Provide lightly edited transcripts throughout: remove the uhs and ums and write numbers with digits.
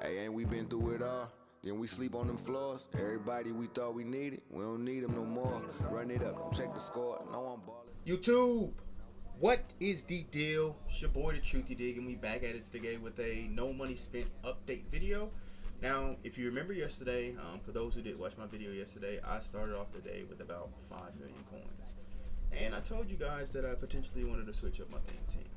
Hey, ain't we been through it all? Then we sleep on them floors. Everybody we thought we needed, we don't need them no more. Run it up, don't check the score. No, I'm balling. YouTube, what is the deal? It's your boy, the Truth You Dig, and we back at it today with a no money spent update video. Now, if you remember yesterday, for those who did watch my video yesterday, I started off the day with about 5 million coins. And I told you guys that I potentially wanted to switch up my theme team.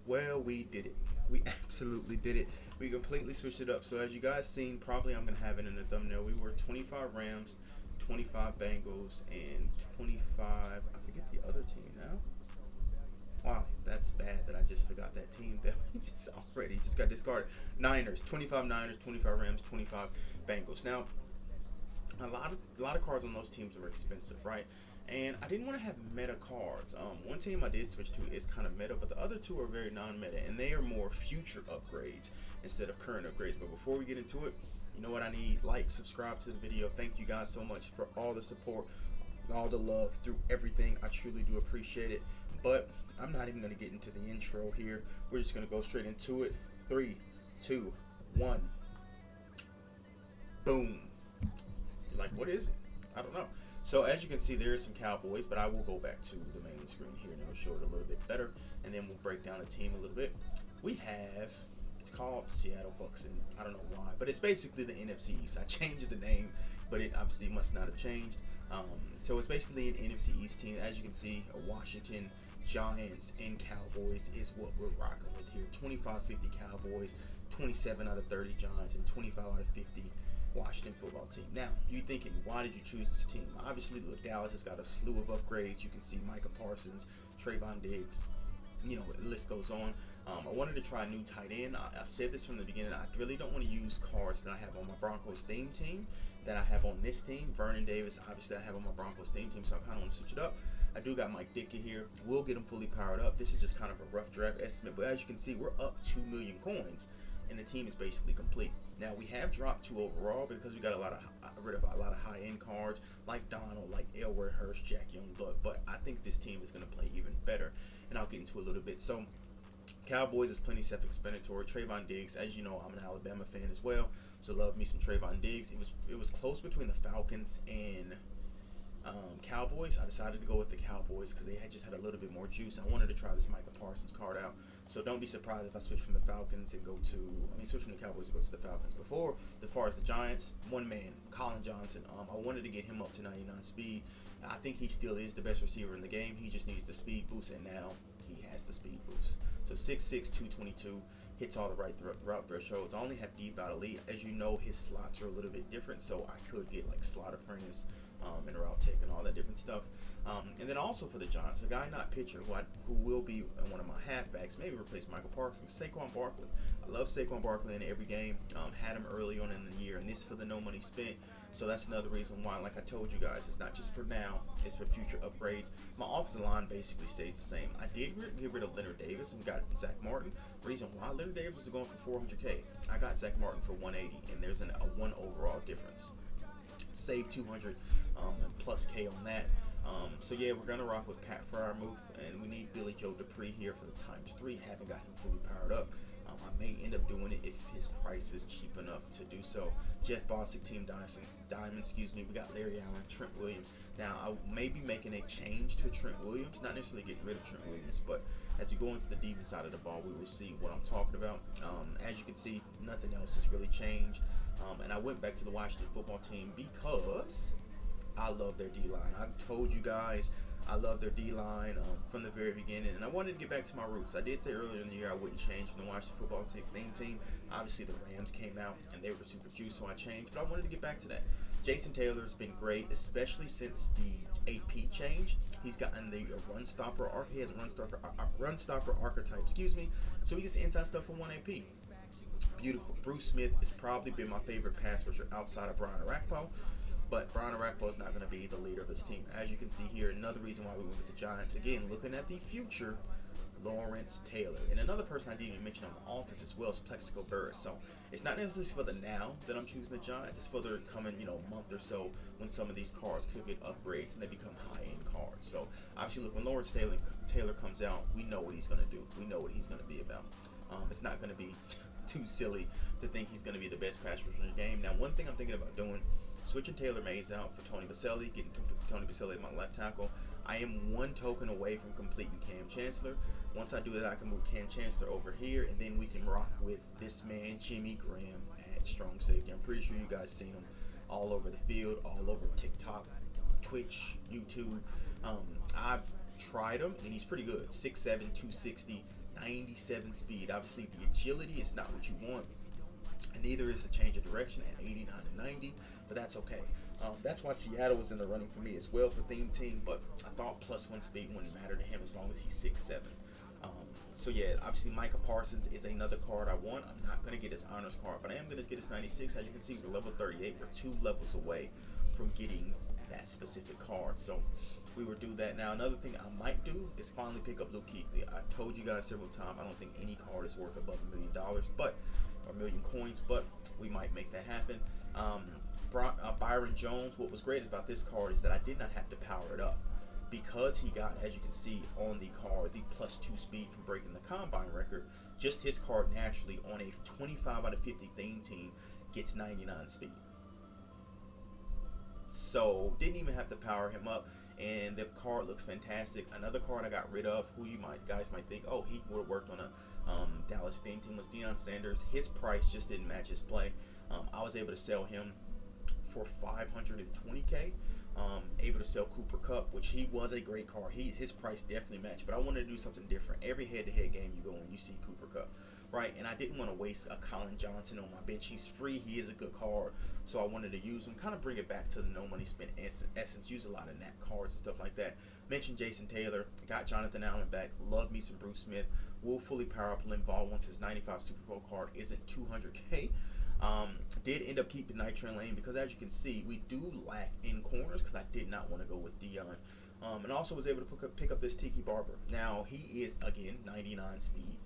Well, we did it. We absolutely did it. We completely switched it up. So as you guys seen, probably I'm going to have it in the thumbnail. We were 25 Rams, 25 Bengals, and 25, I forget the other team now. Wow, that's bad that I just forgot that team that we just got discarded. Niners, 25 Niners, 25 Rams, 25 Bengals. Now, a lot of cards on those teams are expensive, right? And I didn't want to have meta cards. One team I did switch to is kind of meta, but the other two are very non-meta, and they are more future upgrades instead of current upgrades. But before we get into it, you know what I need? Like, subscribe to the video. Thank you guys so much for all the support, all the love through everything. I truly do appreciate it. But I'm not even going to get into the intro here. We're just going to go straight into it. 3, 2, 1. Boom. You're like, what is it? I don't know. So as you can see, there is some Cowboys, but I will go back to the main screen here and it'll show it a little bit better, and then we'll break down the team a little bit. We have, it's called Seattle Bucks, and I don't know why, but it's basically the NFC East. I changed the name, but it obviously must not have changed. So it's basically an NFC East team. As you can see, Washington Giants and Cowboys is what we're rocking with here. 25-50 Cowboys, 27 out of 30 Giants, and 25 out of 50 Washington football team. Now, you're thinking, why did you choose this team? Obviously, look, Dallas has got a slew of upgrades. You can see Micah Parsons, Trayvon Diggs, you know, the list goes on. I wanted to try a new tight end. I've said this from the beginning. I really don't want to use cards that I have on my Broncos theme team that I have on this team. Vernon Davis, obviously, I have on my Broncos theme team, so I kind of want to switch it up. I do got Mike Dickey here. We'll get him fully powered up. This is just kind of a rough draft estimate, but as you can see, we're up 2 million coins, and the team is basically complete. Now, we have dropped 2 overall because we got rid of a lot of high-end cards like Donald, like Elway Hurst, Jack Youngblood, but I think this team is going to play even better, and I'll get into a little bit. So, Cowboys is plenty self-explanatory. Trayvon Diggs, as you know, I'm an Alabama fan as well, so love me some Trayvon Diggs. It was close between the Falcons and Cowboys. I decided to go with the Cowboys because they just had a little bit more juice. I wanted to try this Micah Parsons card out, so don't be surprised if I switch from the Falcons and switch from the Cowboys and go to the Falcons. As far as the Giants, one man, Colin Johnson. I wanted to get him up to 99 speed. I think he still is the best receiver in the game. He just needs the speed boost, and now he has the speed boost. So 6'6", 222, hits all the right route thresholds. I only have deep out elite. As you know, his slots are a little bit different, so I could get like slot apprentice and route tech and all that different stuff. And then also for the Giants, a guy not pitcher who will be one of my halfbacks, maybe replace Michael Parsons, Saquon Barkley. I love Saquon Barkley in every game. Had him early on in the year, and this for the no money spent. So that's another reason why, like I told you guys, it's not just for now, it's for future upgrades. My offensive line basically stays the same. I did get rid of Leonard Davis and got Zach Martin. Reason why Leonard Davis is going for 400K. I got Zach Martin for 180, and there's a 1 overall difference. Save 200 plus K on that. So yeah, we're gonna rock with Pat Fryermuth, and we need Billy Joe Dupree here for the ×3. Haven't got him fully powered up. I may end up doing it if his price is cheap enough to do so. Jeff Bostic, Team Diamond, excuse me. We got Larry Allen, Trent Williams. Now, I may be making a change to Trent Williams, not necessarily getting rid of Trent Williams, but as you go into the defense side of the ball, we will see what I'm talking about. As you can see, nothing else has really changed. And I went back to the Washington football team because I love their D-line. I told you guys I love their D-line from the very beginning, and I wanted to get back to my roots. I did say earlier in the year I wouldn't change from the Washington football team. Obviously, the Rams came out, and they were super juiced, so I changed, but I wanted to get back to that. Jason Taylor's been great, especially since the AP change. He's gotten the run stopper arc. He has a run stopper archetype, so he gets inside stuff from 1 AP. Beautiful. Bruce Smith has probably been my favorite pass rusher outside of Brian Orakpo. But Brian Orakpo is not going to be the leader of this team. As you can see here, another reason why we went with the Giants. Again, looking at the future, Lawrence Taylor. And another person I didn't even mention on the offense as well is Plexico Burress. So it's not necessarily for the now that I'm choosing the Giants. It's for the coming, month or so when some of these cards could get upgrades and they become high-end cards. So obviously, look, when Lawrence Taylor comes out, we know what he's going to do. We know what he's going to be about. It's not going to be too silly to think he's going to be the best pass rusher in the game. Now, one thing I'm thinking about doing, switching Taylor Mays out for Tony Baselli, getting Tony Baselli at my left tackle. I am one token away from completing Cam Chancellor. Once I do that, I can move Cam Chancellor over here, and then we can rock with this man, Jimmy Graham, at strong safety. I'm pretty sure you guys seen him all over the field, all over TikTok, Twitch, YouTube. I've tried him, and he's pretty good. 6'7", 260, 97 speed. Obviously, the agility is not what you want, and neither is the change of direction at 89 and 90, but that's okay. That's why Seattle was in the running for me as well for theme team, but I thought +1 speed wouldn't matter to him as long as he's 6'7". So yeah, obviously Micah Parsons is another card I want. I'm not going to get his honors card, but I am going to get his 96. As you can see, we're level 38. We're 2 levels away from getting that specific card. So we will do that. Now, another thing I might do is finally pick up Luke Kuechly. I've told you guys several times, I don't think any card is worth above $1 million, or a million coins, but we might make that happen. Byron Jones, what was great about this card is that I did not have to power it up, because he got, as you can see on the card, the +2 speed from breaking the combine record. Just his card naturally on a 25 out of 50 theme team gets 99 speed. So didn't even have to power him up, and the card looks fantastic. Another card I got rid of, who guys might think, oh, he would have worked on a Dallas theme team, was Deion Sanders. His price just didn't match his play. I was able to sell him for $520K. Able to sell Cooper Kupp, which he was a great card. His price definitely matched, but I wanted to do something different. Every head-to-head game you go in, you see Cooper Kupp, right? And I didn't want to waste a Colin Johnson on my bench. He's free. He is a good card, so I wanted to use him, kind of bring it back to the no money spent essence. Use a lot of NAT cards and stuff like that. Mentioned Jason Taylor. Got Jonathan Allen back. Love me some Bruce Smith. Will fully power up Linval once his 95 Super Bowl card isn't 200K. Did end up keeping Nitrate Lane because, as you can see, we do lack in corners because I did not want to go with Deion. And also was able to pick up this Tiki Barber. Now, he is, again, 99 speed.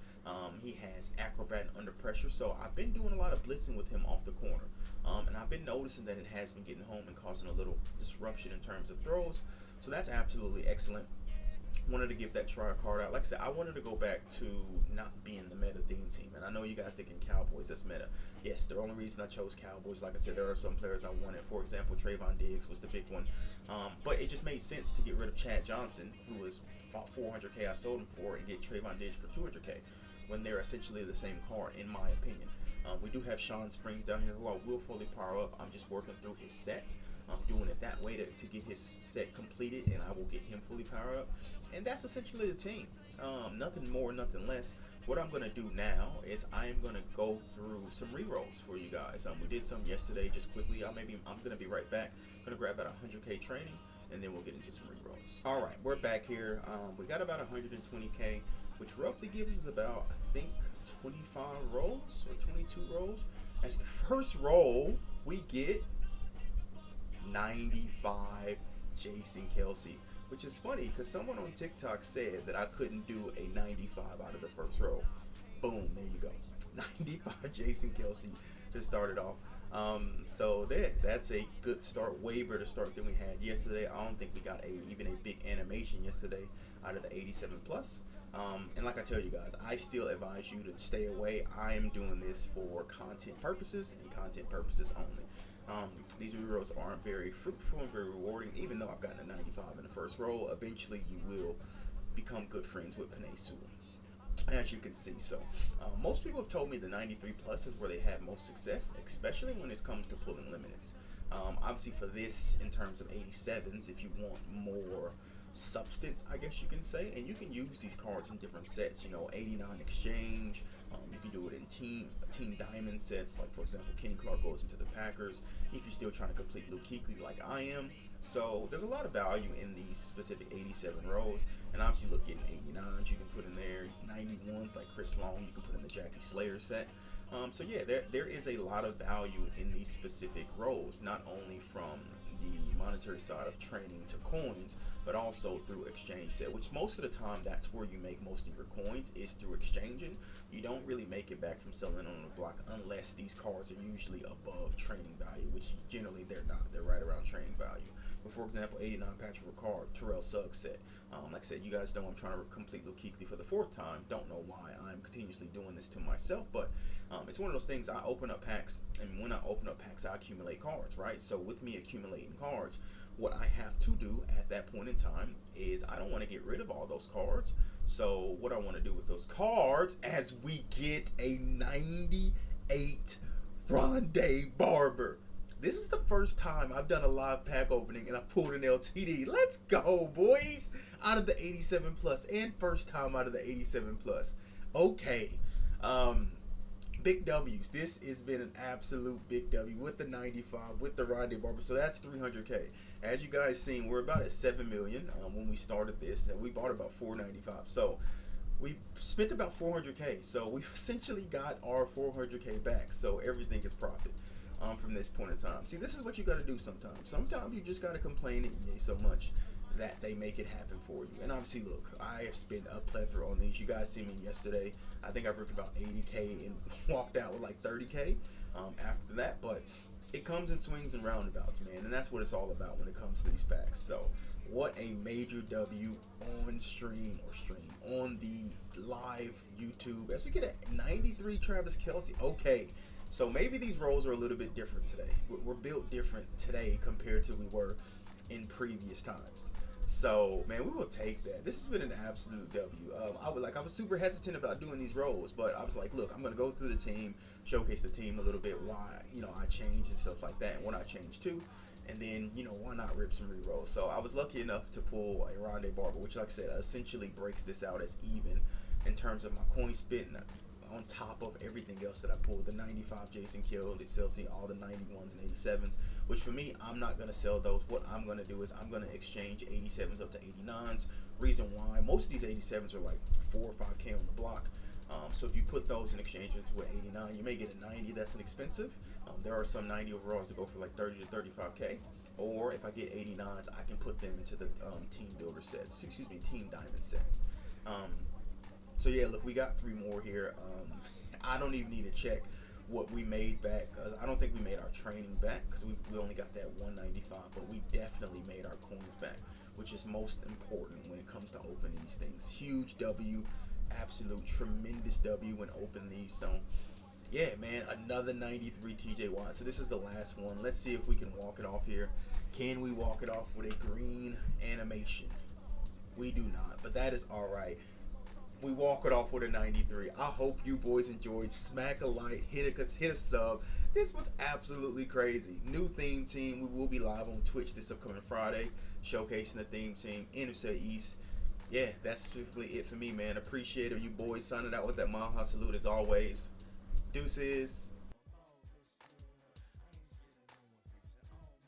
He has acrobat and under pressure, so I've been doing a lot of blitzing with him off the corner. And I've been noticing that it has been getting home and causing a little disruption in terms of throws. So that's absolutely excellent. Wanted to give that try card out. Like I said, I wanted to go back to not being the meta theme team. And I know you guys thinking Cowboys, that's meta. Yes, the only reason I chose Cowboys, like I said, there are some players I wanted. For example, Trayvon Diggs was the big one. But it just made sense to get rid of Chad Johnson, who was 400K I sold him for, and get Trayvon Diggs for 200K, when they're essentially the same card, in my opinion. We do have Sean Springs down here, who I will fully power up. I'm just working through his set. I'm doing it that way to get his set completed, and I will get him fully powered up. And that's essentially the team. Nothing more, nothing less. What I'm going to do now is I am going to go through some rerolls for you guys. We did some yesterday just quickly. I'm going to be right back. I'm going to grab about 100K training, and then we'll get into some rerolls. All right, we're back here. We got about 120K, which roughly gives us about, I think, 25 rolls or 22 rolls. As the first roll, we get 95 Jason Kelce, which is funny because someone on TikTok said that I couldn't do a 95 out of the first row. Boom, there you go. 95 Jason Kelce to start it off. So that's a good start, way better start than we had yesterday. I don't think we got even a big animation yesterday out of the 87 plus. And like I tell you guys, I still advise you to stay away. I am doing this for content purposes and content purposes only. These rerolls aren't very fruitful and very rewarding, even though I've gotten a 95 in the first roll. Eventually, you will become good friends with Panay Sewell, as you can see. So, most people have told me the 93 plus is where they have most success, especially when it comes to pulling limiteds. Obviously, for this, in terms of 87s, if you want more substance, I guess you can say, and you can use these cards in different sets. 89 exchange. You can do it in team diamond sets, like for example Kenny Clark goes into the Packers, if you're still trying to complete Luke Kuechly like I am. So there's a lot of value in these specific 87 rows, and obviously look, getting 89s you can put in there, 91s like Chris Long you can put in the Jackie Slayer set. So yeah, there is a lot of value in these specific rows, not only from the monetary side of training to coins, but also through exchange set, which most of the time that's where you make most of your coins, is through exchanging. You don't really make it back from selling on the block unless these cards are usually above training value, which generally they're not. They're right around training value. But for example, 89 Patrick Ricard, Terrell Suggs set. Like I said, you guys know I'm trying to complete Luke Kuechly for the 4th time. Don't know why I'm continuously doing this to myself, but It's one of those things. I open up packs, and when I open up packs, I accumulate cards, right? So with me accumulating cards, what I have to do at that point in time is I don't want to get rid of all those cards. So what I want to do with those cards, as we get a 98 Rondé Barber. This is the first time I've done a live pack opening and I pulled an LTD. Let's go, boys! Out of the 87 plus, and first time out of the 87 plus. Okay. Big W's. This has been an absolute big W with the 95, with the Rondé Barber. So that's 300K. As you guys seen, we're about at 7 million when we started this, and we bought about 495. So we spent about 400K. So we've essentially got our 400K back. So everything is profit from this point in time. See, this is what you got to do sometimes. Sometimes you just got to complain at EA so much that they make it happen for you. And obviously, look, I have spent a plethora on these. You guys see me yesterday. I think I ripped about 80K and walked out with like 30K after that. But it comes in swings and roundabouts, man. And that's what it's all about when it comes to these packs. So what a major W on stream on the live YouTube. As we get at 93 Travis Kelce. Okay. So maybe these roles are a little bit different today. We're built different today compared to we were in previous times. So, man, we will take that. This has been an absolute W. I was super hesitant about doing these roles, but I was like, look, I'm going to go through the team, showcase the team a little bit, why, I changed and stuff like that, and what I changed too. And then, why not rip some re-rolls? So I was lucky enough to pull a Rondé Barber, which, like I said, essentially breaks this out as even in terms of my coin spit on top of everything else that I pulled. The 95 Jason Kill, it sells me all the 91s and 87s, which for me, I'm not going to sell those. What I'm going to do is I'm going to exchange 87s up to 89s. Reason why, most of these 87s are like 4 or 5K on the block. So if you put those in exchange into an 89, you may get a 90 that's inexpensive. There are some 90 overalls that go for like 30 to 35K. Or if I get 89s, I can put them into the team builder sets. Team diamond sets. So yeah, look, we got 3 more here. I don't even need to check what we made back, because I don't think we made our training back, because we only got that 195, but we definitely made our coins back, which is most important when it comes to opening these things. Huge W, absolute tremendous W when opening these. So yeah, man, another 93 TJ Watt. So this is the last one. Let's see if we can walk it off here. Can we walk it off with a green animation? We do not, but that is all right. We walk it off with a 93. I hope you boys enjoyed. Smack a like, hit a sub. This was absolutely crazy. New theme team. We will be live on Twitch this upcoming Friday, showcasing the theme team, NFC East. Yeah, that's specifically it for me, man. Appreciate it, you boys. Signing out with that Maha salute as always. Deuces.